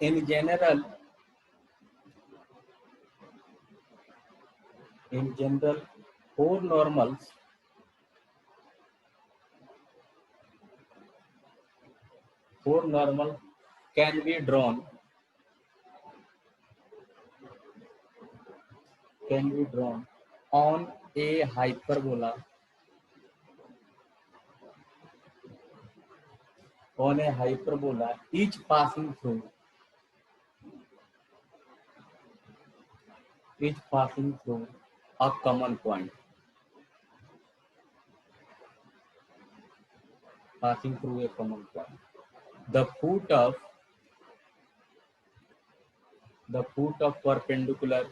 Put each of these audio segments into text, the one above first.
in general, four normals can be drawn on a hyperbola each passing through a common point. The foot of perpendicular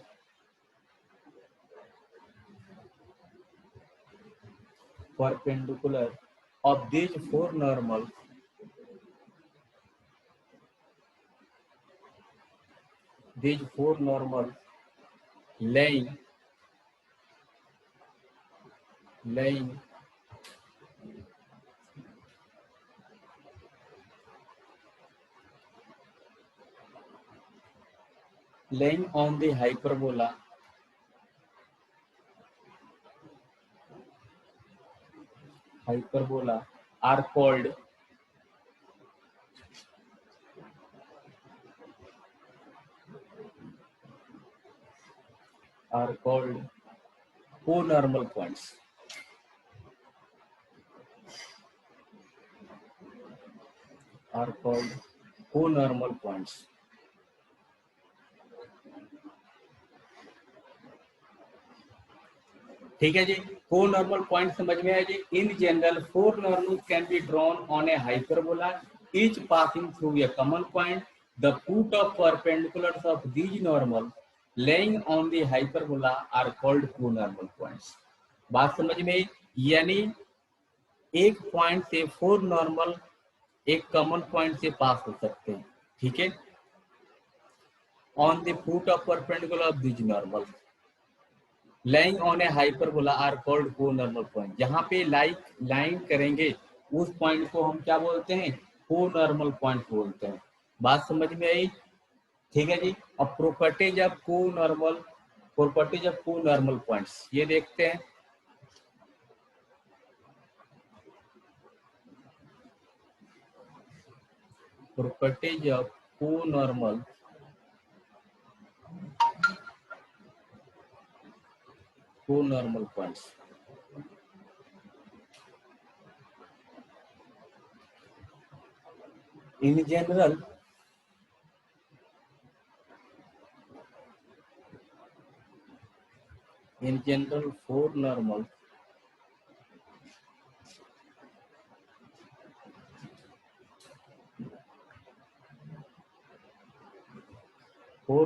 of these four normals laying on the hyperbola are called co-normal points. ठीक है जी, को normal point समझ में आया जी. In general four normal can be drawn on a hyperbola each passing through a common point. The foot of perpendiculars of these normal lying on the hyperbola are called co normal points. बात समझ में आई? यानी एक point से four normal एक common point से पास हो सकते हैं. ठीक है, on the foot of perpendicular of these normal lying on a hyperbola are called conormal point. जहां पे लाइन करेंगे उस पॉइंट को हम क्या बोलते हैं? को-नॉर्मल पॉइंट बोलते हैं. बात समझ में आई? ठीक है जी. अब प्रॉपर्टीज ऑफ को-नॉर्मल पॉइंट्स ये देखते हैं. Properties of conormal points. In general, four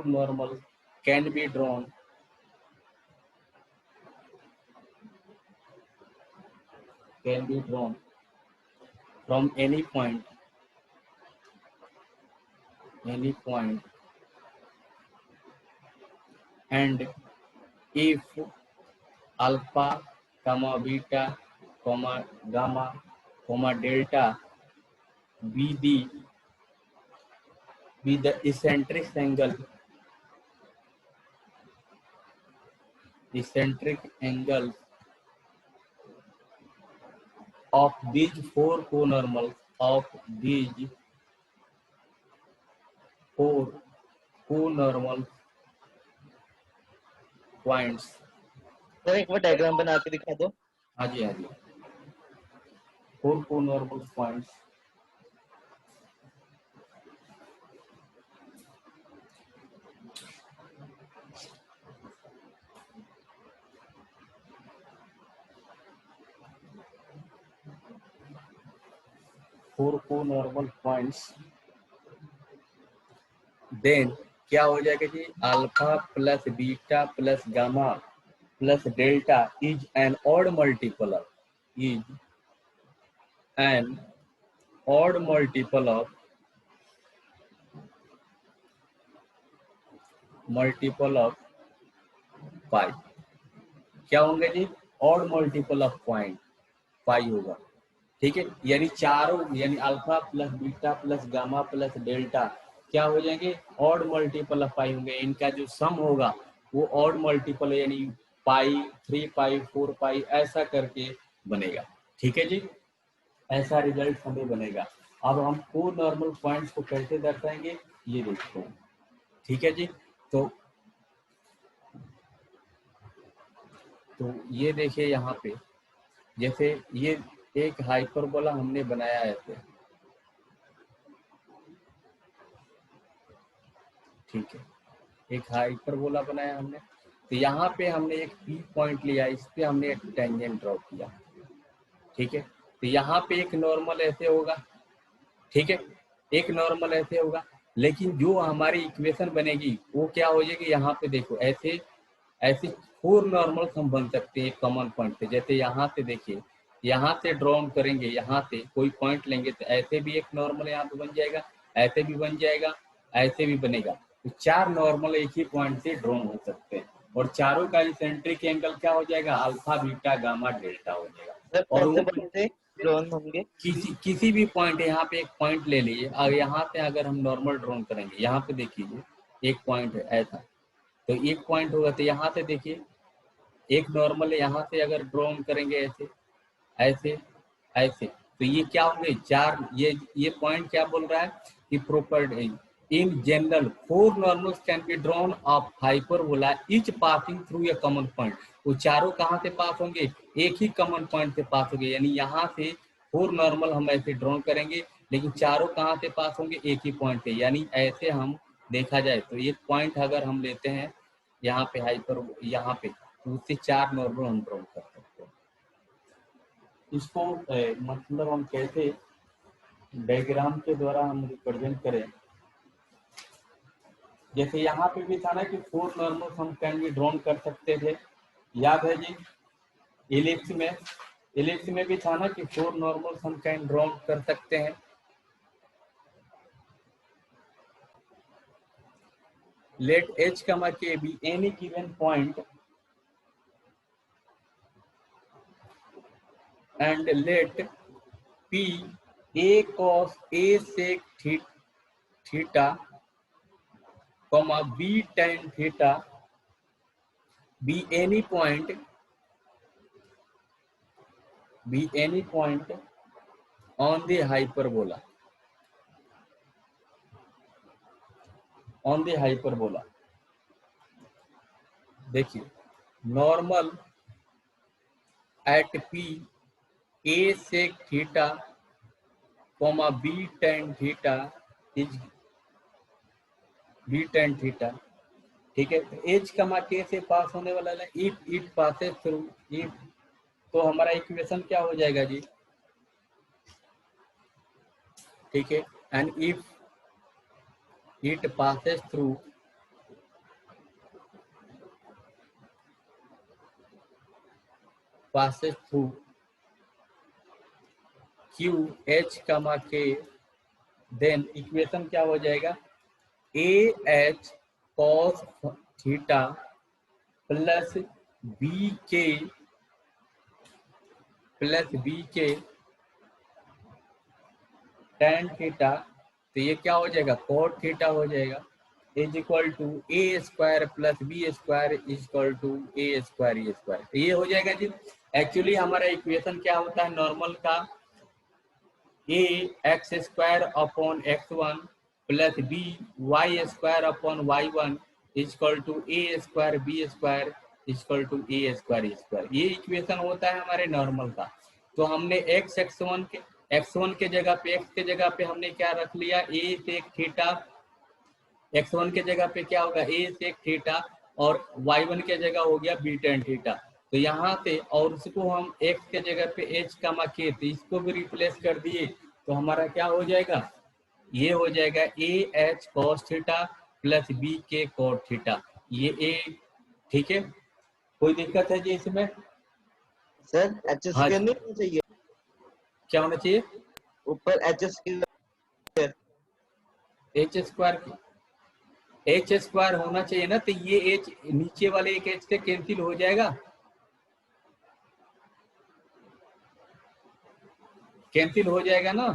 normal can be drawn from any point and if alpha, beta, gamma, delta be the eccentric angle of these four co-normals points. तो एक बार diagram बना के दिखा दो. हाँ जी. फोर को-नॉर्मल पॉइंट्स देन क्या हो जाएगा जी? Alpha plus beta plus gamma plus delta is an odd multiple of pi. क्या होंगे जी? Odd multiple of point pi होगा. ठीक है, यानी चारों यानी alpha plus beta plus gamma plus delta क्या हो जाएंगे, ऑड मल्टीपल ऑफ पाई होंगे। इनका जो सम होगा वो ऑड मल्टीपल यानी पाई, 3 पाई, 4 पाई ऐसा करके बनेगा। ठीक है जी, ऐसा रिजल्ट हमें बनेगा। अब हम को नॉर्मल पॉइंट्स को कैसे दर्शाएंगे ये देखते हैं। ठीक है जी, तो ये देखिए यहाँ पे, जैसे ये एक हाइपरबोला हमने बनाया है ऐसे, ठीक है, एक हाइपरबोला बनाया हमने, तो यहाँ पे हमने एक पी पॉइंट लिया, इस पे हमने एक टेंजेंट ड्रॉ किया। ठीक है, तो यहाँ पे एक नॉर्मल ऐसे होगा, ठीक है, एक नॉर्मल ऐसे होगा, लेकिन जो हमारी इक्वेशन बनेगी वो क्या हो जाएगी, यहाँ पे देखो ऐसे ऐसे 4 नॉर्मल हम बन सकते हैं कॉमन पॉइंट से। जैसे यहाँ से देखिए, यहाँ से ड्रॉ करेंगे, यहाँ से कोई पॉइंट लेंगे तो ऐसे भी एक नॉर्मल यहाँ पे बन जाएगा, ऐसे भी बन जाएगा, ऐसे भी बनेगा। तो 4 नॉर्मल एक ही पॉइंट से ड्रॉ हो सकते हैं, और चारों का इसेंट्रिक एंगल क्या हो जाएगा, अल्फा बीटा गामा डेल्टा हो जाएगा। सर और कौन से वो पॉइंट से ड्रोन होंगे? किसी भी पॉइंट, यहाँ पे एक पॉइंट ले लीजिए, और यहाँ पे अगर हम नॉर्मल ड्रॉ करेंगे, यहाँ पे देखिए एक पॉइंट है ऐसा, तो एक पॉइंट होगा, तो यहाँ से देखिए एक नॉर्मल यहाँ से अगर ड्रॉ करेंगे ऐसे ऐसे ऐसे, तो ये क्या होंगे, 4, ये पॉइंट क्या बोल रहा है कि property in general 4 normals can be drawn of hyperbola each passing through a common point. वो चारों कहाँ से पास होंगे, एक ही कॉमन पॉइंट से पास होंगे, यानी यहाँ से 4 नॉर्मल हम ऐसे ड्रॉ करेंगे, लेकिन चारों कहाँ से पास होंगे, एक ही पॉइंट से। यानी ऐसे हम देखा जाए तो एक पॉइंट अगर हम लेते हैं यहाँ पे हाइपर, यहाँ पे, तो उससे 4 नॉर्मल हम ड्रॉ कर सकते हैं। इसको मतलब हम कैसे डायग्राम के द्वारा हम रिप्रेजेंट करें, जैसे यहाँ पे भी था ना कि 4 नॉर्मल हम कैन भी ड्रॉ कर सकते थे, याद है जी, इलिप्स में भी था ना कि 4 नॉर्मल हम कैन ड्रॉ कर सकते हैं। Let h, k be any given point and let p a cos a sec theta, b tan theta be any point on the hyperbola, देखिए normal at p a sec theta, b tan theta is b tan theta, ठीक है। तो H comma के से पास होने वाला है, it passes through it, तो हमारा इक्वेशन क्या हो जाएगा जी, ठीक है, and if it passes through q h comma k, then equation क्या हो जाएगा, a h cos theta plus b k tan theta, तो ये क्या हो जाएगा, cot थीटा हो जाएगा, is equal to a square plus b square is equal to a square तो ये हो जाएगा जी। एक्चुअली हमारा इक्वेशन क्या होता है नॉर्मल का, a x square upon x1 plus b y square upon y1 is equal to a square b square is equal to a square, ये इक्वेशन होता है हमारे नॉर्मल का। तो हमने x1 के जगह पे, x के जगह पे हमने क्या रख लिया, ए सेक थीटा, x1 के जगह पे क्या होगा, ए सेक थीटा, और y1 के जगह हो गया बी टेन थीटा। तो यहाँ से, और उसको हम x के जगह पे h कमा के, तो इसको भी रिप्लेस कर दिए, तो हमारा क्या हो जाएगा, ये हो जाएगा a h cos theta plus b k cot theta, ये ए, ठीक है। कोई दिक्कत है जी इसमें? सर एच हाँ स्क्वायर नहीं होना चाहिए, क्या होना चाहिए, ऊपर एच स्क्वायर, एच स्क्वायर होना चाहिए ना, तो ये एच नीचे वाले एक एच से कैंसिल हो जाएगा, कैंसिल हो जाएगा ना,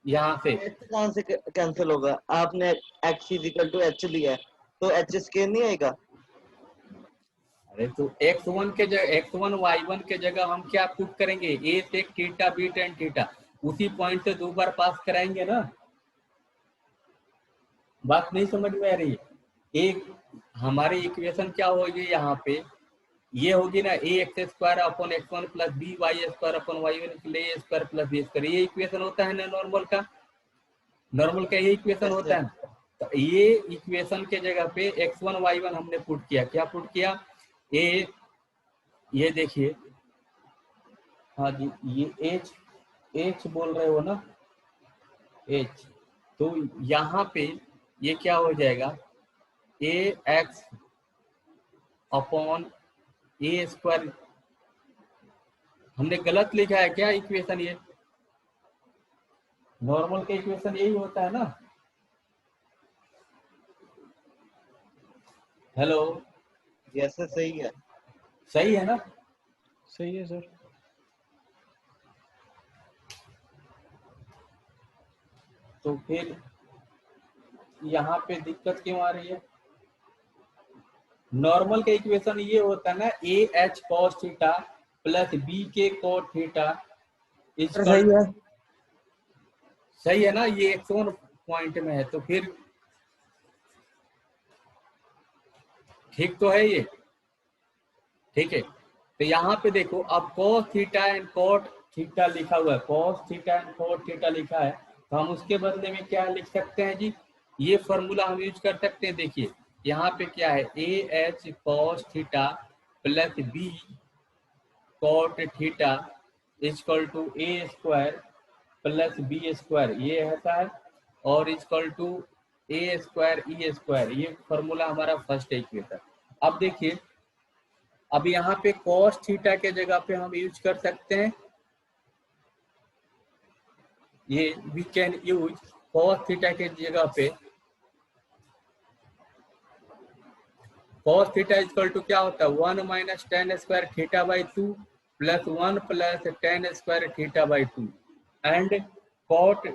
यहाँ से एच कहाँ से कैंसिल होगा? आपने एक्स इजिकल टू एच लिया है, तो एच स्केयर नहीं आएगा? अरे तो x1 के जगह x1 y1 के जगह हम क्या पुट करेंगे, a sec theta b tan theta, उसी पॉइंट से 2 बार पास कराएंगे ना। बात नहीं समझ में आ रही है? एक हमारी इक्वेशन क्या होगी यहाँ पे, ये होगी ना a x square upon x one plus b y square upon y one a square plus b square, ये इक्वेशन होता है ना नॉर्मल का। नॉर्मल का ये इक्वेशन यस होता सर। है ना। तो ये इक्वेशन के जगह पे x1 y1 हमने पुट किया, क्या पुट किया, ए, ये देखिए, हाँ जी, ये एच, एच बोल रहे हो ना, एच, तो यहाँ पे ये क्या हो जाएगा, ए एक्स अपॉन ए स्क्वायर, हमने गलत लिखा है क्या इक्वेशन, ये नॉर्मल का इक्वेशन यही होता है ना। हेलो, यस सर, सही है। सही है ना। सही है सर। तो फिर यहाँ पे दिक्कत क्यों आ रही है, नॉर्मल का इक्वेशन ये होता है ना, a h cos theta plus b k cot theta equal, सही है। सही है ना, ये एक्स1 पॉइंट में है, तो फिर ठीक तो है ये, ठीक है। तो यहाँ पे देखो, अब cos theta and cot theta लिखा हुआ है, cos theta and cot theta लिखा है, तो हम उसके बदले में क्या लिख सकते हैं जी, ये फॉर्मूला हम यूज कर सकते हैं। देखिए यहाँ पे क्या है, a h cos theta plus b cot theta equal to a square plus b square, ये ऐसा है, और equal to a square e square, ये फॉर्मूला हमारा फर्स्ट इक्वेशन। अब देखिए, अब यहाँ पे cos थीटा के जगह पे हम यूज कर सकते हैं, ये we can use cos theta के जगह पे, cos थीटा इक्वल टू क्या होता है, 1 minus tan square theta by 2 plus 1 plus tan square theta by 2 and cot,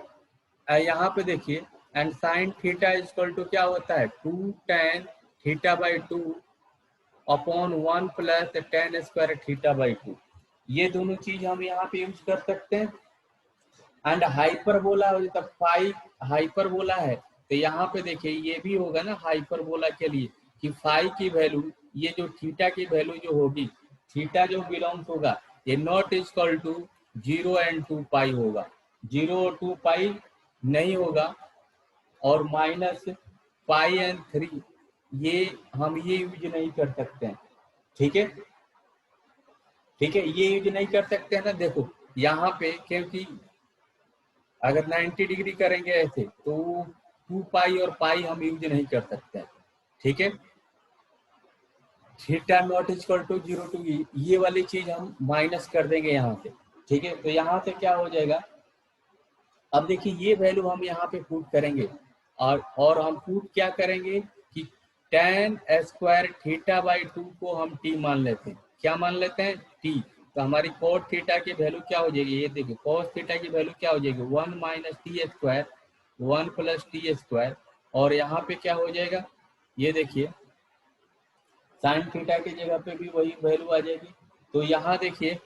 यहाँ पे देखिए, and sine theta equal to क्या होता है, 2 tan theta by 2 upon 1 plus tan square theta by 2, ये दोनों चीज हम यहाँ पे यूज कर सकते हैं। एंड हाइपरबोला, जब फाई हाइपरबोला है, तो यहाँ पे देखिए ये भी होगा ना हाइपरबोला के लिए, कि फाई की वैल्यू, ये जो थीटा की वैल्यू जो होगी, थीटा जो बिलोंग्स होगा, ये नॉट इक्वल टू 0 एंड 2 पाई होगा, 0 और 2 पाई नहीं होगा, और माइनस पाई एंड 3, ये हम ये यूज नहीं कर सकते हैं, ठीक है, ठीक है, ये यूज नहीं कर सकते हैं ना। देखो यहाँ पे, क्योंकि अगर 90 डिग्री करेंगे ऐसे, तो 2 पाई और पाई हम यूज नहीं कर सकते हैं, ठीक है, theta not equal to 0 to, ये वाली चीज हम माइनस कर देंगे यहाँ से, ठीक है। तो यहाँ से क्या हो जाएगा, अब देखिए ये वैल्यू हम यहाँ पे पुट करेंगे, और हम पुट क्या करेंगे कि tan स्क्वायर थीटा बाई 2 को हम t मान लेते हैं, क्या मान लेते हैं, t, तो हमारी cos थीटा की वैल्यू क्या हो जाएगी, ये देखिए cos थीटा की वैल्यू क्या हो जाएगी, 1 minus t square 1 plus t square, और यहाँ पे क्या हो जाएगा, ये देखिए साइन थीटा की जगह पे भी वही वैल्यू आ जाएगी। तो यहाँ देखिए,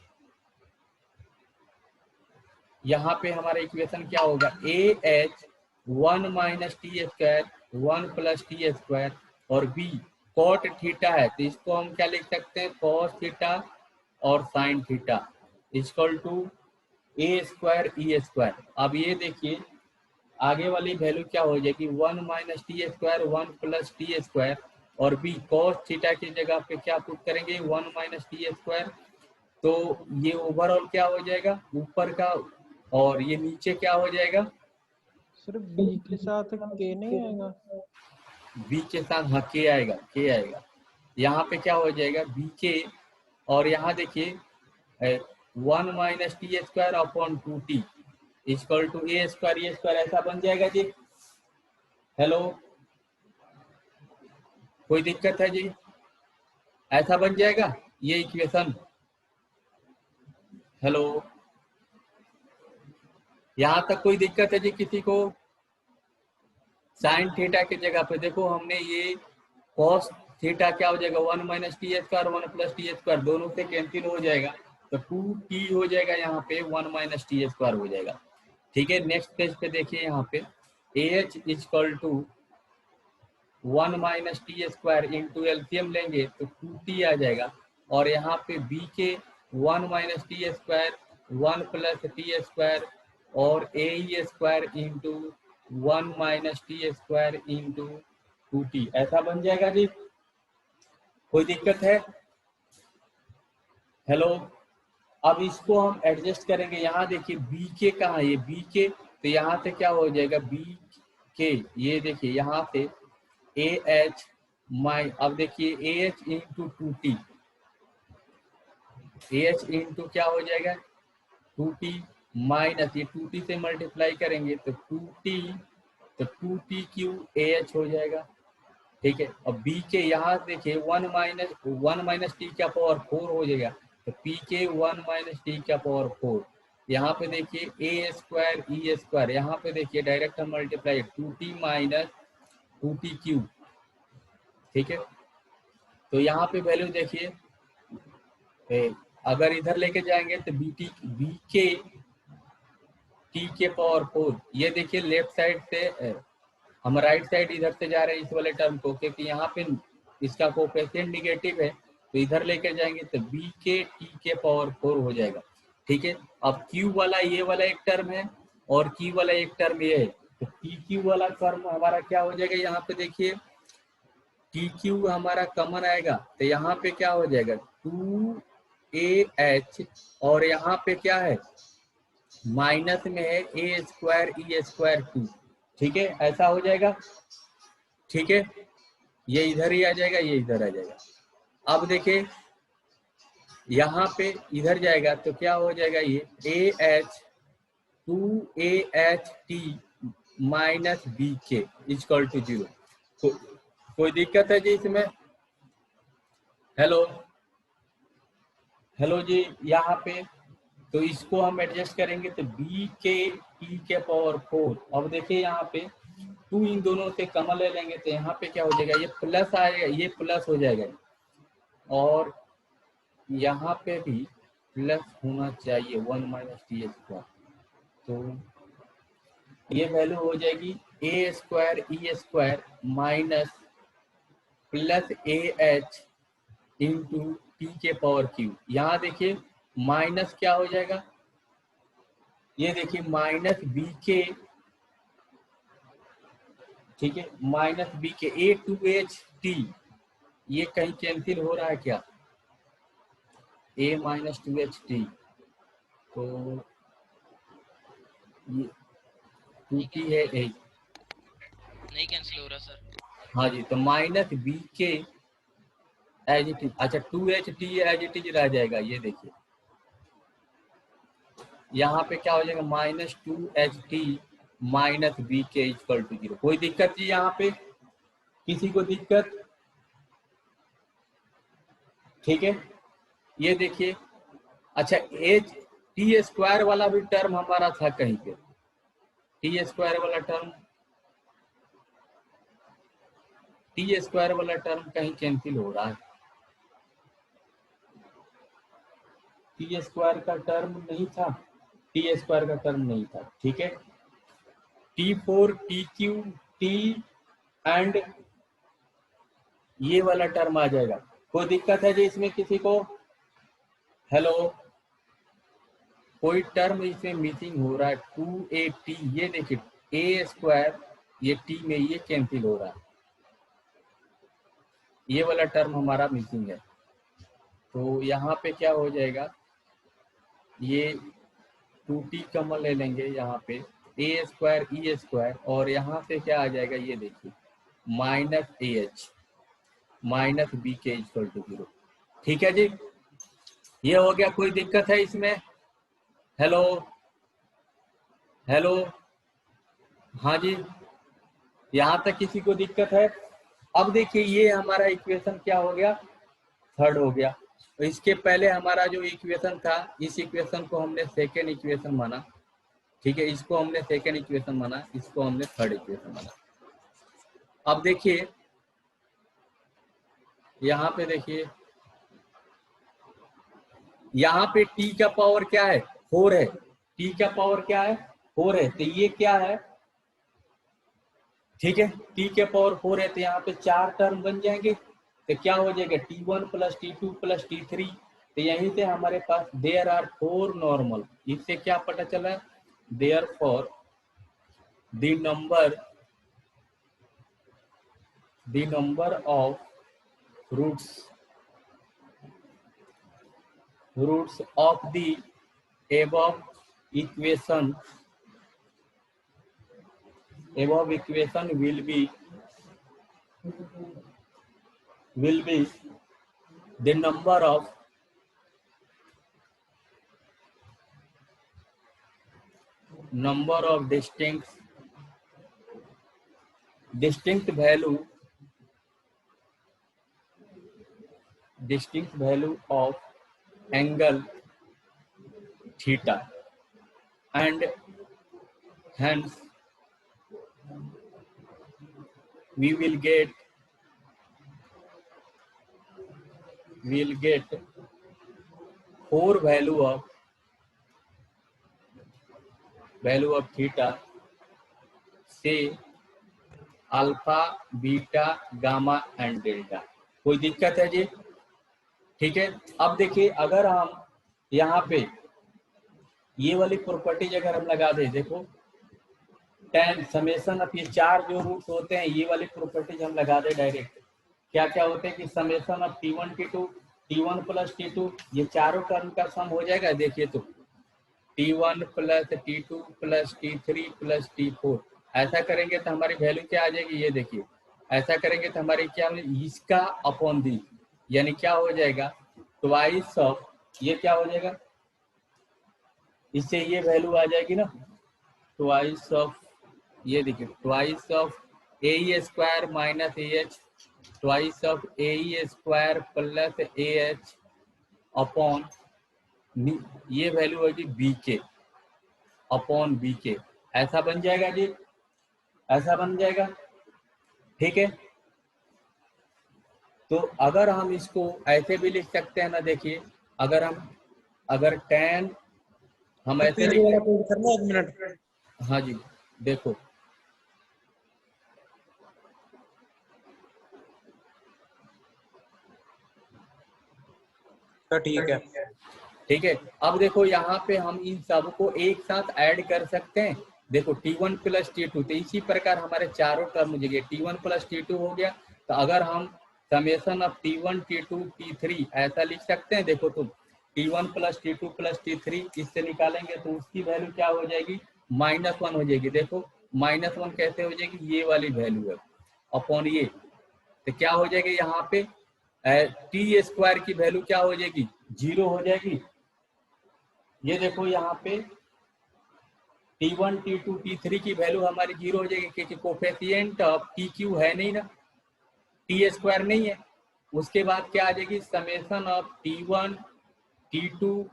यहाँ पे हमारा इक्वेशन क्या होगा, a h 1 minus t square 1 plus t square, और बी कॉट थीटा है, तो इसको हम क्या लिख सकते हैं, कॉस थीटा और sine theta equal to a square e square. अब ये देखिए आगे वाली वैल्यू क्या हो जाएगी, 1 minus t square 1 plus t square, और बी कॉस थीटा की जगह पे क्या पुट करेंगे, 1 माइनस टी स्क्वायर, तो ये ओवरऑल क्या हो जाएगा ऊपर का, और ये नीचे क्या हो जाएगा, सिर्फ बी के साथ के नहीं आएगा? बी के साथ, हाँ के आएगा, के आएगा, यहाँ पे क्या हो जाएगा बी के, और यहाँ देखिए 1 minus t square upon 2t equal to a square ऐसा बन जाएगा जी। हेलो, कोई दिक्कत है जी, ऐसा बन जाएगा ये इक्वेशन। हेलो, यहाँ तक कोई दिक्कत है जी किसी को? साइन थीटा की जगह पे देखो हमने ये कॉस थीटा क्या हो जाएगा, 1 minus t square 1 plus t square, दोनों से कैंसिल हो जाएगा, तो 2t हो जाएगा, यहाँ पे 1 माइनस टी स्क्वायर हो जाएगा। ठीक है, नेक्स्ट पेज पे देखिए, यहाँ पे AH equal to 1 minus t square into LCM लेंगे तो 2t आ जाएगा, और यहाँ पे b के 1 minus t square 1 plus t square और a square into 1 minus t square into 2t, ऐसा बन जाएगा जी। कोई दिक्कत है? हेलो, अब इसको हम एडजस्ट करेंगे। यहाँ देखिए बी के कहाँ है, ये बी के, तो यहाँ से क्या हो जाएगा बी के, ये देखिए यहाँ से ए एच माइ, अब देखिए ए एच इंटू 2t, ए एच इंटू क्या हो जाएगा 2t माइनस ये 2t से मल्टीप्लाई करेंगे तो 2t, तो 2t क्यू ए एच हो जाएगा। ठीक है, अब बी के यहाँ देखिए 1 माइनस टी का पावर 4 हो जाएगा, तो पी के 1 माइनस टी का पावर 4, यहाँ पे देखिए ए स्क्वायर ई स्क्वायर, यहाँ पे देखिए डायरेक्ट हम multiply 2t minus 2t cube. ठीक है, तो यहाँ पे वैल्यू देखिए, अगर इधर लेके जाएंगे तो बी के टी के पावर 4, ये देखिए लेफ्ट साइड से हम राइट साइड इधर से जा रहे हैं इस वाले टर्म को, क्योंकि यहाँ पे इसका कोएफिशिएंट निगेटिव है, तो इधर लेके जाएंगे तो बी के टी के पावर 4 हो जाएगा। ठीक है, अब क्यू वाला ये वाला एक टर्म है और क्यू वाला एक टर्म ये है, तो टी क्यू वाला टर्म हमारा क्या हो जाएगा, यहाँ पे देखिए टी क्यू हमारा कॉमन आएगा, तो यहाँ पे क्या हो जाएगा 2AH, और यहाँ पे क्या है माइनस में है ए स्क्वायर ई स्क्वायर 2। ठीक है, ऐसा हो जाएगा। ठीक है, ये इधर ही आ जाएगा, ये इधर आ जाएगा। अब देखिए यहाँ पे इधर जाएगा तो क्या हो जाएगा, ये a h 2AHT minus b k equal to 0। कोई दिक्कत है जी इसमें? हेलो, हेलो जी, यहाँ पे तो इसको हम एडजस्ट करेंगे तो बी के टी के पावर 4, अब देखिए यहाँ पे 2 इन दोनों से कॉमन ले लेंगे तो यहाँ पे क्या हो जाएगा, ये प्लस आएगा, ये प्लस हो जाएगा, और यहाँ पे भी प्लस होना चाहिए 1 माइनस टी स्क्वायर, तो ये वैल्यू हो जाएगी a square e square minus plus a h into t के पावर क्यू। यहाँ देखिए माइनस क्या हो जाएगा, ये देखिए माइनस बी के, ठीक है, माइनस बी के A2HT, ये कहीं कैंसिल हो रहा है क्या, A माइनस 2HT, तो ये 2T है A, नहीं कैंसिल हो रहा सर। हाँ जी, तो माइनस बी के एज इट इज, अच्छा 2HT एज इट इज रह जाएगा, ये देखिए यहाँ पे क्या हो जाएगा minus 2HT minus b k equal to 0। कोई दिक्कत जी यहाँ पे, किसी को दिक्कत? ठीक है, ये देखिए, अच्छा एच टी स्क्वायर वाला भी टर्म हमारा था कहीं पे, टी स्क्वायर वाला टर्म कहीं कैंसिल हो रहा है, टी स्क्वायर का टर्म नहीं था, टी स्क्वायर का टर्म नहीं था। ठीक है, T4 TQ T एंड ये वाला टर्म आ जाएगा। कोई दिक्कत है जी इसमें किसी को? हेलो, कोई टर्म इसमें मिसिंग हो रहा है 2AT, ये देखिए ए स्क्वायर, ये टी में ये कैंसिल हो रहा है, ये वाला टर्म हमारा मिसिंग है, तो यहाँ पे क्या हो जाएगा, ये 2T कॉमन ले लेंगे, यहाँ पे ए स्क्वायर ई स्क्वायर, और यहाँ पे क्या आ जाएगा, ये देखिए minus AH minus b k equal to 0। ठीक है जी, ये हो गया। कोई दिक्कत है इसमें? हेलो, हेलो, हाँ जी, यहाँ तक किसी को दिक्कत है? अब देखिए ये हमारा इक्वेशन क्या हो गया, थर्ड हो गया। तो इसके पहले हमारा जो इक्वेशन था, इस इक्वेशन को हमने सेकेंड इक्वेशन माना। ठीक है, इसको हमने सेकेंड इक्वेशन माना, इसको हमने थर्ड इक्वेशन माना। अब देखिए यहाँ पे, देखिए यहाँ पे t का पावर क्या है, 4 है। t का पावर क्या है, 4 है। तो ये क्या है, ठीक है, t के पावर 4 है, तो यहाँ पे 4 टर्म बन जाएंगे। तो क्या हो जाएगा, t1 plus t2 plus t3। तो यहीं से हमारे पास देयर आर 4 नॉर्मल। इससे क्या पता चला, therefore the number of roots of the above equation will be the number of distinct value of angle theta, and hence we will get 4 value of theta, say alpha, beta, gamma and delta. कोई दिक्कत है जी? ठीक है, अब देखिए अगर हम यहाँ पे ये वाली प्रॉपर्टीज अगर हम लगा दें, देखो tan समेशन ऑफ ये 4 जो रूट्स होते हैं, ये वाली प्रॉपर्टीज हम लगा दें डायरेक्ट। क्या क्या होते हैं कि summation of t1 t2 t1 plus t2, ये चारों टर्म का सम हो जाएगा। देखिए तो t1 plus t2 plus t3 plus t4, ऐसा करेंगे तो हमारी वैल्यू क्या आ जाएगी, ये देखिए ऐसा करेंगे तो हमारी क्या, इसका अपॉन दी, यानी क्या हो जाएगा, ट्वाइस ऑफ, ये क्या हो जाएगा, इससे ये वैल्यू आ जाएगी ना, ट्वाइस ऑफ, ये देखिए twice of A square minus A H, twice of A square plus a H upon, ये वैल्यू होगी बी के अपॉन बी के। ऐसा बन जाएगा जी, ऐसा बन जाएगा। ठीक है, तो अगर हम इसको ऐसे भी लिख सकते हैं ना, देखिए अगर tan हम ऐसे लिख करना 1 मिनट। हाँ जी, देखो तो ठीक है, ठीक है। अब देखो यहाँ पे हम इन सब को एक साथ ऐड कर सकते हैं। देखो t1 प्लस t2, तो इसी प्रकार हमारे चारों टर्म हो जाएंगे, t1 प्लस t2 हो गया। तो अगर हम summation of t1 t2 t3 ऐसा लिख सकते हैं, देखो तुम t1 plus t2 plus t3 इससे निकालेंगे तो उसकी वैल्यू क्या हो जाएगी, -1 हो जाएगी। देखो -1 कैसे हो जाएगी, ये वाली वैल्यू है अपॉन ये, तो क्या हो जाएगी यहाँ पे टी स्क्वायर की वैल्यू क्या हो जाएगी, 0 हो जाएगी। ये देखो यहाँ पे t1 t2 t3 की वैल्यू हमारी 0 हो जाएगी, क्योंकि कोफिशिएंट ऑफ टी क्यू है नहीं ना, टी स्क्वायर नहीं है। उसके बाद क्या आ जाएगी, समेशन ऑफ t1 t2,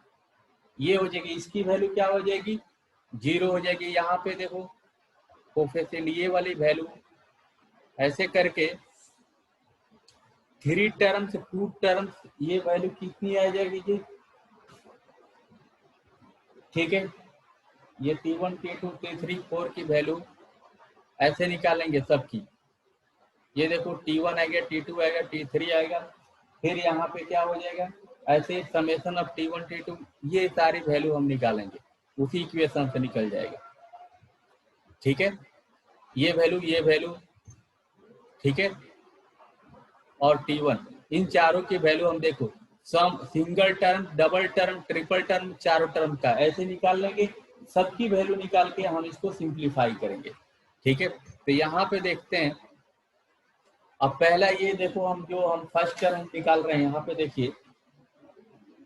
ये हो जाएगी, इसकी वैल्यू क्या हो जाएगी, 0 हो जाएगी। यहाँ पे देखो कोफिशिएंट ये वाली वैल्यू, ऐसे करके 3 टर्म्स 2 टर्म्स, ये वैल्यू कितनी आ जाएगी जी, ठीक है। ये t1 t2 t3 4 की वैल्यू ऐसे निकालेंगे सबकी। ये देखो t1 आएगा, t2 आएगा, t3 आएगा, फिर यहाँ पे क्या हो जाएगा, ऐसे समेशन ऑफ t1 t2, ये सारी वैल्यू हम निकालेंगे, उसी इक्वेशन से निकल जाएगा। ठीक है, ये वैल्यू, ठीक है, और t1, इन चारों की वैल्यू हम देखो sum single term, double term, triple term, चारों टर्म का ऐसे निकाल लेंगे, सबकी वैल्यू निकाल के हम इसको सिंप्लीफाई करेंगे। ठीक है, तो यहाँ पे देखते हैं। अब पहला ये देखो, हम फर्स्ट टर्म निकाल रहे हैं, यहाँ पे देखिए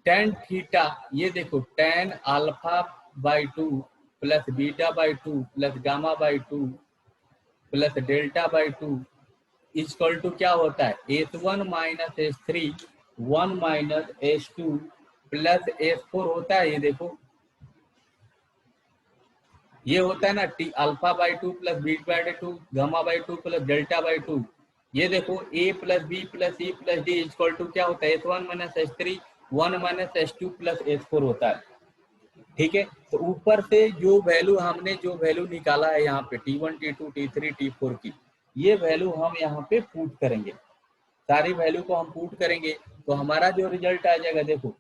tan थीटा, ये देखो tan alpha by 2 plus beta by 2 plus gamma by 2 plus delta by 2 equal to क्या होता है, S1 minus S3 1 minus S2 plus S4 होता है। ये देखो ये होता है ना t alpha by two plus beta by two gamma by two plus delta by two. ये देखो a plus b plus c plus d equal to क्या होता है S1 minus S3 1 minus S2 plus S4 होता है। ठीक है, तो ऊपर से जो वैल्यू हमने जो वैल्यू निकाला है यहाँ पे T1 T2 T3 T4 की, ये वैल्यू हम यहाँ पे पुट करेंगे, सारी वैल्यू को हम पुट करेंगे तो हमारा जो रिजल्ट आ जाएगा, देखो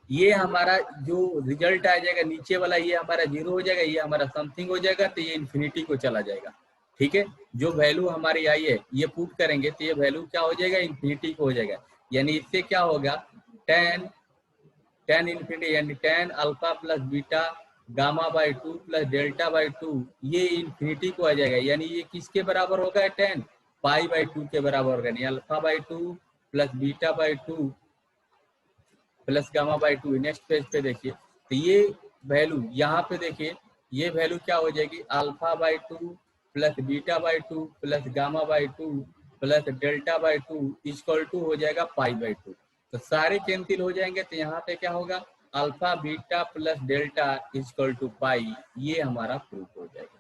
ये हमारा जो रिजल्ट आ जाएगा नीचे वाला, ये हमारा 0 हो जाएगा, ये हमारा समथिंग हो जाएगा, तो ये इन्फिनिटी को चला जाएगा। ठीक है, जो वैल्यू हमारी आई है ये पुट करेंगे तो ये वैल्यू क्या हो जाएगा, इन्फिनिटी को हो जाएगा। यानी इससे क्या होगा, टेन इन्फिनिटी यानी tan alpha plus beta gamma by two plus delta by two, ये इन्फिनिटी को आ जाएगा। यानी ये किसके बराबर होगा, टेन पाई बाई टू के बराबर होगा। यानी alpha by two plus beta by two plus gamma by to. Next page पे देखिए, तो ये वैल्यू यहाँ पे देखिए, ये वैल्यू क्या हो जाएगी, alpha by two plus beta by two plus gamma by two plus delta by two equal to हो जाएगा पाई बाई टू। तो सारे कैंसिल हो जाएंगे, तो यहाँ पे क्या होगा, alpha beta plus delta equal to pi, ये हमारा प्रूफ हो जाएगा।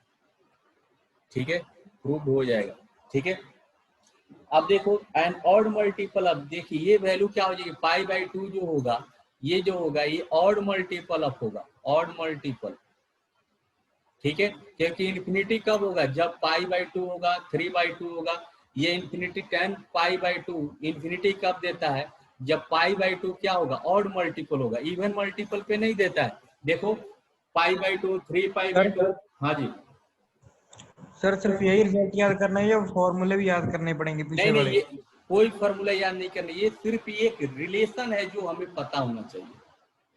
ठीक है, प्रूफ हो जाएगा। ठीक है, अब देखो एन ऑड मल्टीपल, अब देखिए ये वैल्यू क्या हो जाएगी, पाई बाई टू जो होगा, ये जो होगा ये ऑड मल्टीपल ऑफ होगा, ऑड मल्टीपल। ठीक है, क्योंकि इन्फिनिटी कब होगा, जब पाई बाई टू होगा, 3/2 होगा। ये infinity 10 pi by two infinity कब देता है, जब पाई बाई टू क्या होगा, ऑड मल्टीपल होगा, इवन मल्टीपल पे नहीं देता है। देखो pi by two, 3 pi by two. हाँ जी, सर सिर्फ यही रिजल्ट याद करना है या फॉर्मूले भी याद करने पड़ेंगे नहीं पीछे नहीं, वाले? ये कोई फॉर्मूला याद नहीं करना, ये सिर्फ एक रिलेशन है जो हमें पता होना चाहिए।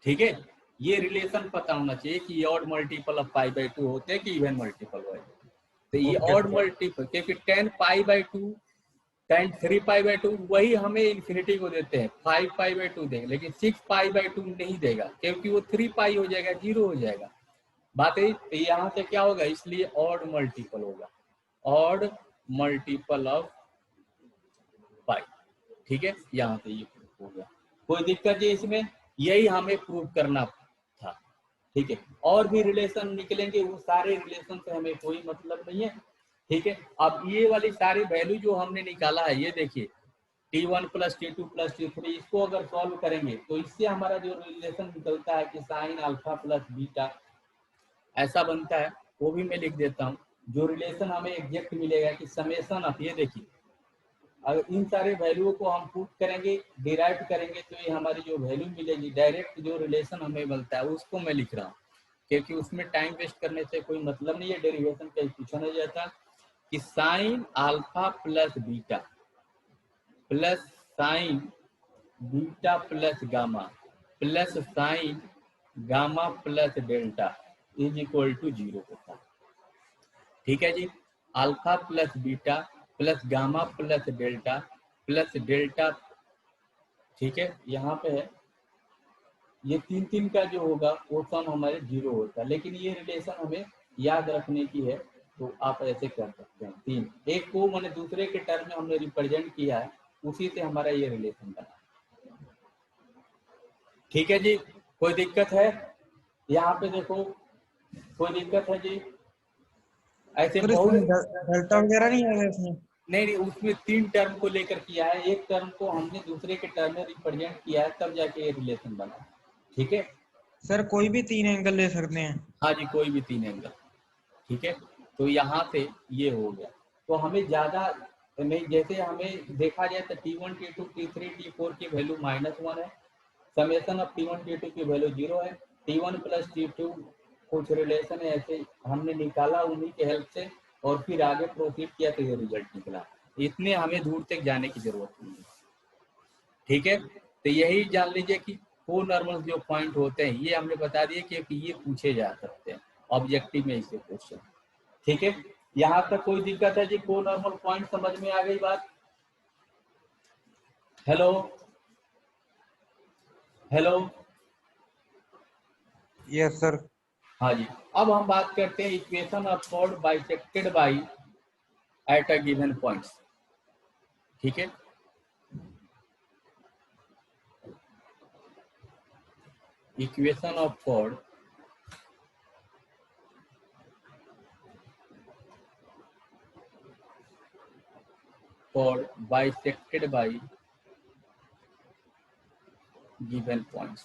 ठीक है, ये रिलेशन पता होना चाहिए कि ये odd multiple of pi by two होते हैं कि इवन मल्टीपल होते हैं। तो ये ओके ऑड मल्टीपल, क्योंकि 10 pi by two 3 pi by two वही हमें इन्फिनिटी को देते हैं, 5 पाई बाई टू देंगे, लेकिन 6 पाई बाई टू नहीं देगा, क्योंकि वो 3 पाई हो जाएगा, 0 हो जाएगा। बात है, तो यहाँ से क्या होगा, इसलिए ऑड मल्टीपल होगा, ऑड मल्टीपल ऑफ पाई। ठीक है, यहाँ से ये प्रूफ हो गया, कोई दिक्कत है इसमें, यही हमें प्रूफ करना था। ठीक है, और भी रिलेशन निकलेंगे, वो सारे रिलेशन से हमें कोई मतलब नहीं है। ठीक है, अब ये वाली सारी वैल्यू जो हमने निकाला है, ये देखिए T1 plus T2 plus T3, इसको अगर सॉल्व करेंगे तो इससे हमारा जो रिलेशन निकलता है कि साइन अल्फा प्लस बीटा ऐसा बनता है, वो भी मैं लिख देता हूँ। जो रिलेशन हमें एग्जैक्ट मिलेगा कि समेशन ऑफ, ये देखिए अगर इन सारे वैल्यू को हम पुट करेंगे, डिराइव करेंगे, तो ये हमारी जो वैल्यू मिलेगी, डायरेक्ट जो रिलेशन हमें मिलता है उसको मैं लिख रहा हूँ, क्योंकि उसमें टाइम वेस्ट करने से कोई मतलब नहीं है, डेरिवेशन कहीं पूछा नहीं जाता। कि sine alpha plus beta plus sine beta plus gamma plus sine gamma plus delta is equal to 0 होता है। ठीक है जी, alpha plus beta plus gamma plus delta plus delta. ठीक है, यहाँ पे है ये 3 का जो होगा वो सम हमारे 0 होता है, लेकिन ये रिलेशन हमें याद रखने की है, तो आप ऐसे कर सकते हैं। 3 एक को मैंने दूसरे के टर्म में हमने रिप्रेजेंट किया है, उसी से हमारा ये रिलेशन बना। ठीक है जी, कोई दिक्कत है यहाँ पे, देखो कोई दिक्कत है जी, ऐसे सर बहुत। इसमें डेल्टा वगैरह नहीं आएगा इसमें? नहीं, उसमें 3 टर्म को लेकर किया है, एक टर्म को हमने दूसरे के टर्म में रिप्रेजेंट किया है, तब जाके ये रिलेशन बना। ठीक है, सर कोई भी 3 एंगल ले सकते हैं? हाँ जी, कोई भी 3 एंगल। ठीक है, तो यहाँ से ये हो गया, तो हमें ज्यादा नहीं, जैसे हमें देखा जाए तो T1 T2 T3 T4 की वैल्यू -1 है, समेशन ऑफ T1 T2 की वैल्यू 0 है, T1 प्लस T2 कुछ रिलेशन है ऐसे हमने निकाला उन्हीं के हेल्प से, और फिर आगे प्रोसीड किया तो ये रिजल्ट निकला। इतने हमें दूर तक जाने की जरूरत नहीं है। ठीक है, तो यही जान लीजिए कि को नॉर्मल जो पॉइंट होते हैं ये हमने बता दिए कि ये पूछे जा सकते हैं ऑब्जेक्टिव में इससे क्वेश्चन। ठीक है, यहाँ तक कोई दिक्कत है जी, को नॉर्मल पॉइंट समझ में आ गई बात? Hello hello, yes sir. हाँ जी। अब हम बात करते हैं equation of chord bisected by at a given points. ठीक है, equation of chord chord bisected by given points.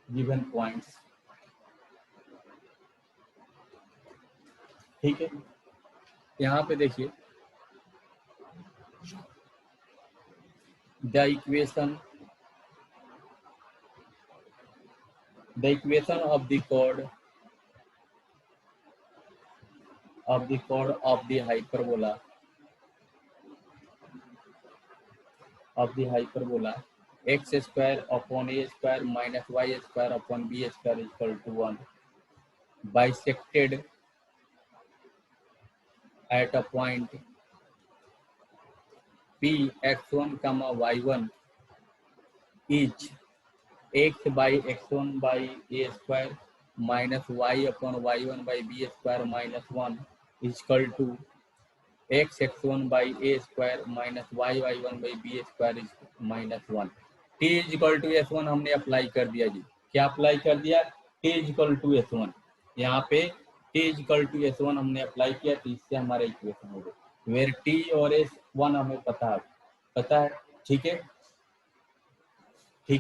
Given points, ठीक है। यहाँ पे देखिए the equation of the chord of the hyperbola x square upon a square minus y square upon b square is equal to 1 bisected at a point p x1 comma y1 each x by x1 by a square minus y upon y1 by b square minus 1 is equal to x x1 by a square minus y y1 by b square is minus 1. t is equal to s1 हमने apply कर दिया जी। क्या apply कर दिया? t is equal to s1। यहाँ पे t is equal to s1 हमने apply किया, तो इससे हमारा इक्वेशन हो गया वेयर t और s1 हमें पता है, ठीक है, t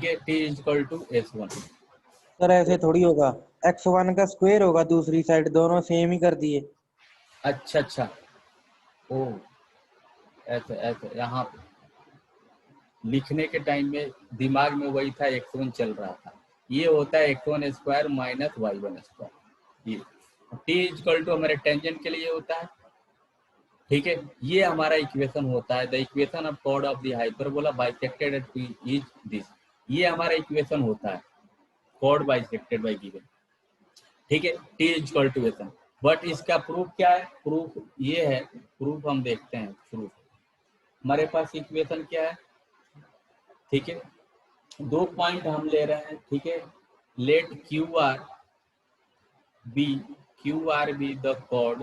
is equal to s1। Sir ऐसे थोड़ी होगा, x1 का स्क्वायर होगा दूसरी साइड, दोनों सेम ही कर दिए। अच्छा, ओ ऐसे यहाँ पे लिखने के टाइम में दिमाग में वही था, x1 चल रहा था। ये होता है x1 square minus y1 square. ये t इक्वल टू हमारे टेंजेंट के लिए होता है, ठीक है। ये हमारा इक्वेशन होता है, the equation of chord of the hyperbola bisected eight p is this. ये हमारा इक्वेशन होता है, chord बाइसेक्टेड बाय गिवन, ठीक है। t equal to s1। But इसका प्रूफ क्या है? प्रूफ ये है, प्रूफ हम देखते हैं। प्रूफ हमारे पास इक्वेशन क्या है, ठीक है। 2 पॉइंट हम ले रहे हैं, ठीक है। Let q r be the chord।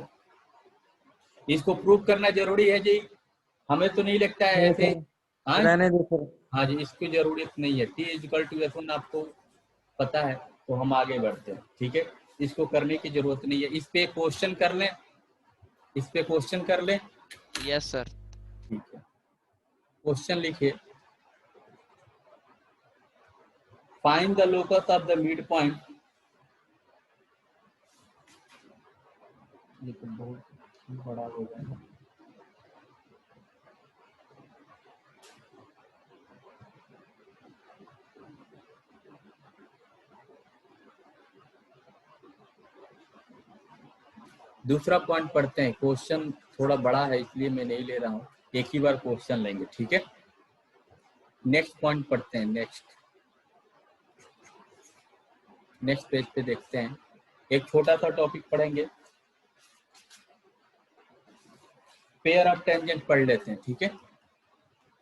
इसको प्रूव करना जरूरी है जी, हमें तो नहीं लगता है ऐसे। रहने दो सर। हाँ जी, इसकी जरूरत नहीं है। t इक्वल टू s1 आपको पता है, तो हम आगे बढ़ते हैं, ठीक है। इसको करने की जरूरत नहीं है। इस पे क्वेश्चन कर लें, यस सर। ठीक है। क्वेश्चन लिखिए, find the locus of the mid point. ये तो बहुत बड़ा हो जाएगा। दूसरा पॉइंट पढ़ते हैं। क्वेश्चन थोड़ा बड़ा है इसलिए मैं नहीं ले रहा हूँ, एक ही बार क्वेश्चन लेंगे, ठीक है। नेक्स्ट पॉइंट पढ़ते हैं। नेक्स्ट पेज पे देखते हैं, एक छोटा सा टॉपिक पढ़ेंगे, पेयर ऑफ टेंजेंट पढ़ लेते हैं, ठीक है।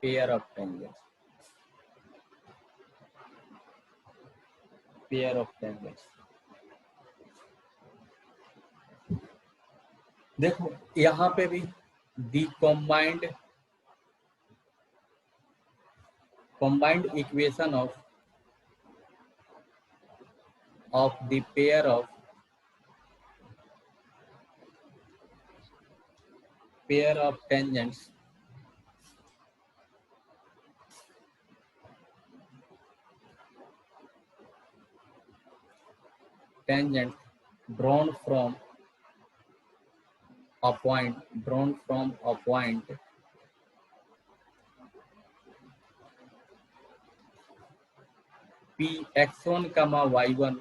पेयर ऑफ टेंजेंट देखो यहाँ पे भी दी combined equation of the pair of tangents drawn from a point p x1 comma y1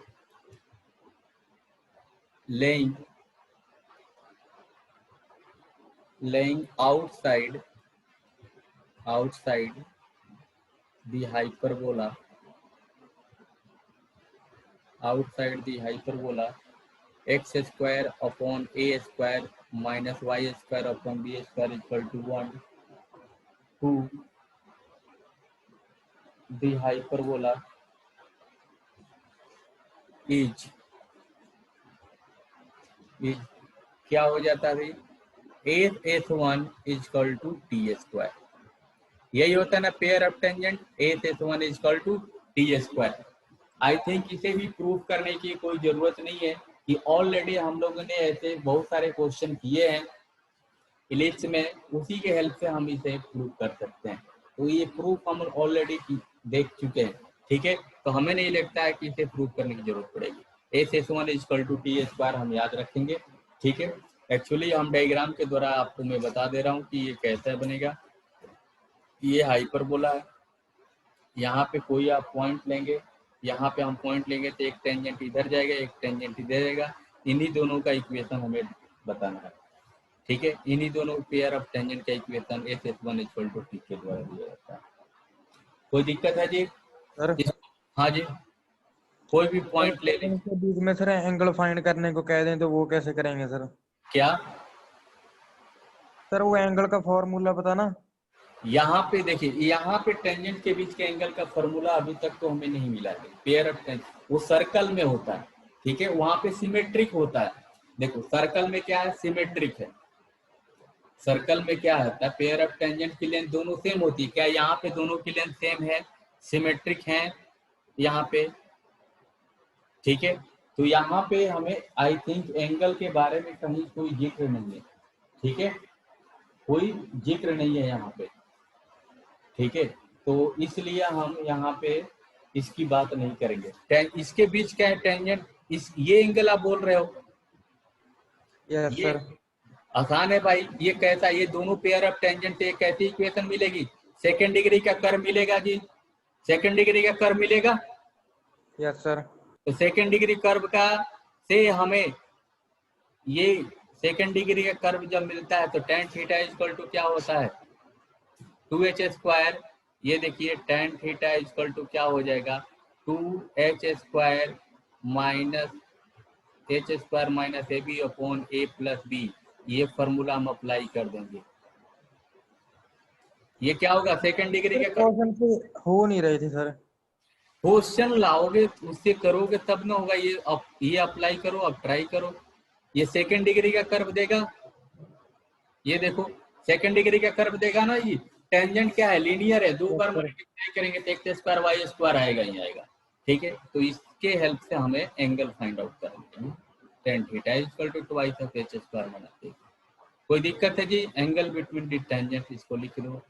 laying outside the hyperbola x square upon a square minus y square upon b square is equal to 1 to the hyperbola is क्या हो जाता है? s1 is equal to t square। यही होता है ना pair of tangent, s1 is equal to t square। I think इसे भी प्रूव करने की कोई जरूरत नहीं है कि ऑलरेडी हम लोगों ने ऐसे बहुत सारे क्वेश्चन किए हैं इलिप्स में, उसी के हेल्प से हम इसे प्रूव कर सकते हैं। तो ये प्रूफ हम ऑलरेडी देख चुके हैं, ठीक है। तो हमें नहीं लगता है कि इसे प्रूव करने की जरूरत पड़ेगी। S s one is equal to t square हम याद रखेंगे, ठीक है। एक्चुअली हम डायग्राम के द्वारा आपको मैं बता दे रहा हूँ कि ये कैसा बनेगा। ये हाइपरबोला है, यहाँ पे कोई आप पॉइंट लेंगे, यहाँ पे हम पॉइंट लेंगे तो एक टेंजेंट इधर जाएगा, एक टेंजेंट इधर जाएगा। इन्हीं दोनों का इक्वेशन हमें बताना है, ठीक है। इन्हीं दोनों पेयर ऑफ टेंजेंट का equation s s one equal to t के द्वारा दिया जाता है। कोई दिक्कत है जी? सर हाँ जी, कोई भी पॉइंट ले लें। इनके बीच में सर एंगल फाइंड करने को कह दें तो वो कैसे करेंगे सर? क्या सर वो एंगल का फॉर्मूला पता ना? यहाँ पे देखिए, यहाँ पे टेंजेंट के बीच के एंगल का फॉर्मूला अभी तक तो हमें नहीं मिला है। पेयर ऑफ टेंजेंट वो सर्कल में होता है, ठीक है, वहां पे सिमेट्रिक होता है। देखो सर्कल में क्या है, सिमेट्रिक है। सर्कल में क्या होता है, पेयर ऑफ टेंजेंट की लेंथ दोनों सेम होती है। क्या यहाँ पे दोनों की लेंथ सेम है, सिमेट्रिक है यहाँ पे, ठीक है। तो यहाँ पे हमें आई थिंक एंगल के बारे में कहीं कोई जिक्र नहीं है, ठीक है, कोई जिक्र नहीं है यहाँ पे, ठीक है। तो इसलिए हम यहाँ पे इसकी बात नहीं करेंगे। इसके बीच क्या है टेंजेंट, इस ये एंगल आप बोल रहे हो, यस ये सर। आसान है भाई। ये कैसा, ये दोनों पेयर ऑफ टेंजेंट से कैसी इक्वेशन मिलेगी, सेकंड डिग्री का कर्व मिलेगा जी, सेकंड डिग्री का कर्व मिलेगा। Yes sir. तो सेकंड डिग्री कर्व का से हमें ये सेकंड डिग्री का कर्व जब मिलता है तो tan थीटा इक्वल टू क्या होता है, 2h स्क्वायर। ये देखिए tan थीटा इक्वल टू क्या हो जाएगा, 2h square minus h square minus a b upon a plus b. ये फॉर्मूला हम अप्लाई कर देंगे। ये क्या होगा, सेकंड डिग्री का कर्व। क्वेश्चन से हो नहीं रहे थे सर। क्वेश्चन लाओगे उससे करोगे तब ना होगा। ये अप्लाई करो, अब ट्राई करो। ये सेकंड डिग्री का कर्व देगा, ये देखो सेकंड डिग्री का कर्व देगा ना। ये टेंजेंट क्या है, लीनियर है, दो बार मल्टीप्लाई करेंगे तो एक्स स्क्वायर वाई स्क्वायर आएगा ही आएगा, ठीक है। तो इसके हेल्प से हमें एंगल फाइंड आउट करेंगे। tan theta equal to twice of h square minus a। कोई दिक्कत है जी? एंगल बिटवीन द टेंजेंट इसको लिख दो,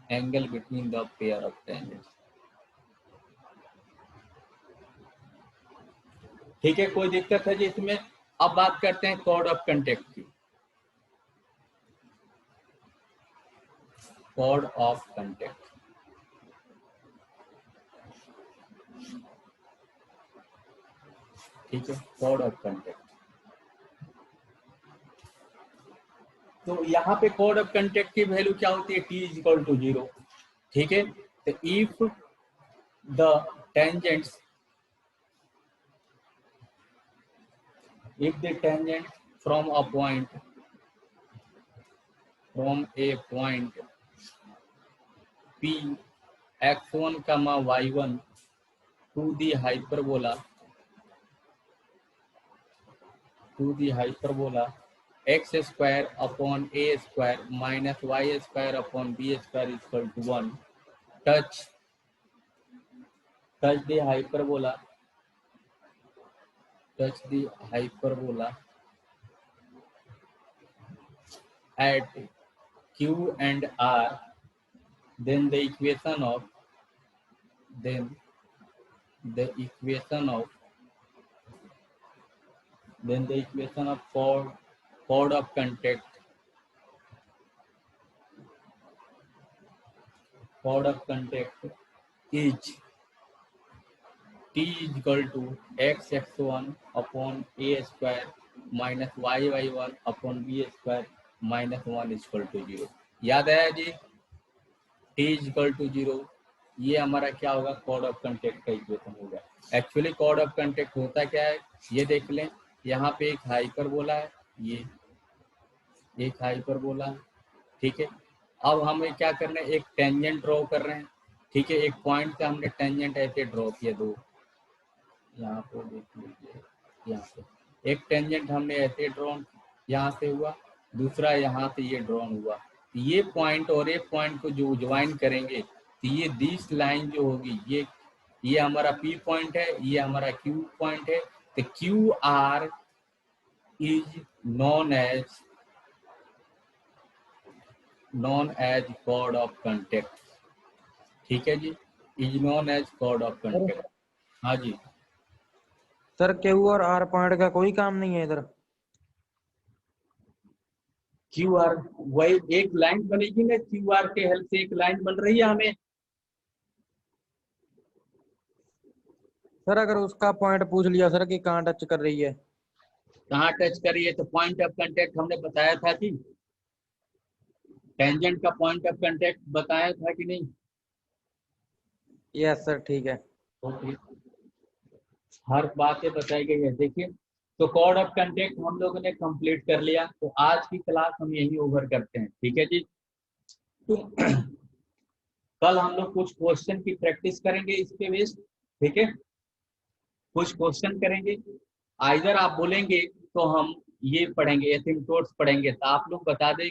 angle between the pair of tangents, ठीक है। कोई दिक्कत है जी इसमें? अब बात करते हैं कॉर्ड ऑफ कंटेक्ट की। कॉर्ड ऑफ कंटेक्ट, ठीक है, कॉर्ड ऑफ कंटेक्ट। तो यहाँ पे कॉर्ड ऑफ कंटेक्ट की वैल्यू क्या होती है, t इज इक्वल टू 0, ठीक है। तो if the tangents, if the tangent from a point P x1 comma y1 to the hyperbola x square upon a square minus y square upon b square is equal to 1, touch the hyperbola at Q and R, then the equation of chord of contact is t is equal to x1 upon a square minus y1 upon b square minus 1 is equal to 0। याद आया जी? t is equal to 0, ये हमारा क्या होगा, cord of contact का equation होगा। Actually cord of contact होता क्या है, ये देख लें। यहाँ पे एक हाइपरबोला है, ये एक हाइपरबोला है, ठीक है। अब हमें क्या करना है, एक टेंजेंट ड्रॉ कर रहे हैं, ठीक है। एक पॉइंट का हमने टेंजेंट ऐसे ड्रॉ किया, दो यहाँ पे देख लीजिए, यहाँ पे एक टेंजेंट हमने ऐसे ड्रॉन यहाँ से हुआ, दूसरा यहाँ से ये ड्रॉन हुआ। ये पॉइंट और एक पॉइंट को जो ज्वाइन करेंगे तो ये दिस लाइन जो होगी, ये हमारा P पॉइंट है, ये हमारा Q पॉइंट है। तो QR is known as chord of contact। ठीक है जी, is known as chord of contact। हाँ जी, सर क्यू और आर पॉइंट का कोई काम नहीं है इधर? QR वही एक लाइन बनेगी ना, QR के हेल्प से एक लाइन बन रही है हमें। सर अगर उसका पॉइंट पूछ लिया सर कि कहाँ टच कर रही है? कहाँ टच करिए, तो पॉइंट ऑफ कांटेक्ट हमने बताया था कि टेंजेंट का पॉइंट ऑफ कांटेक्ट बताया था कि नहीं? यस सर ठीक है। ओके, हर बातें बताई गई है। देखिए, तो कोड ऑफ कांटेक्ट हम लोगों ने कंप्लीट कर लिया। तो आज की क्लास हम यही ओवर करते हैं, ठीक है जी। तो कल हम लोग कुछ क्वेश्चन की प्रैक्टिस करेंगे इसके बेस्ड, ठीक है। कुछ क्वेश्चन करेंगे, आइदर आप बोलेंगे तो हम ये पढ़ेंगे, एसिम्प्टोट्स पढ़ेंगे, तो आप लोग बता दें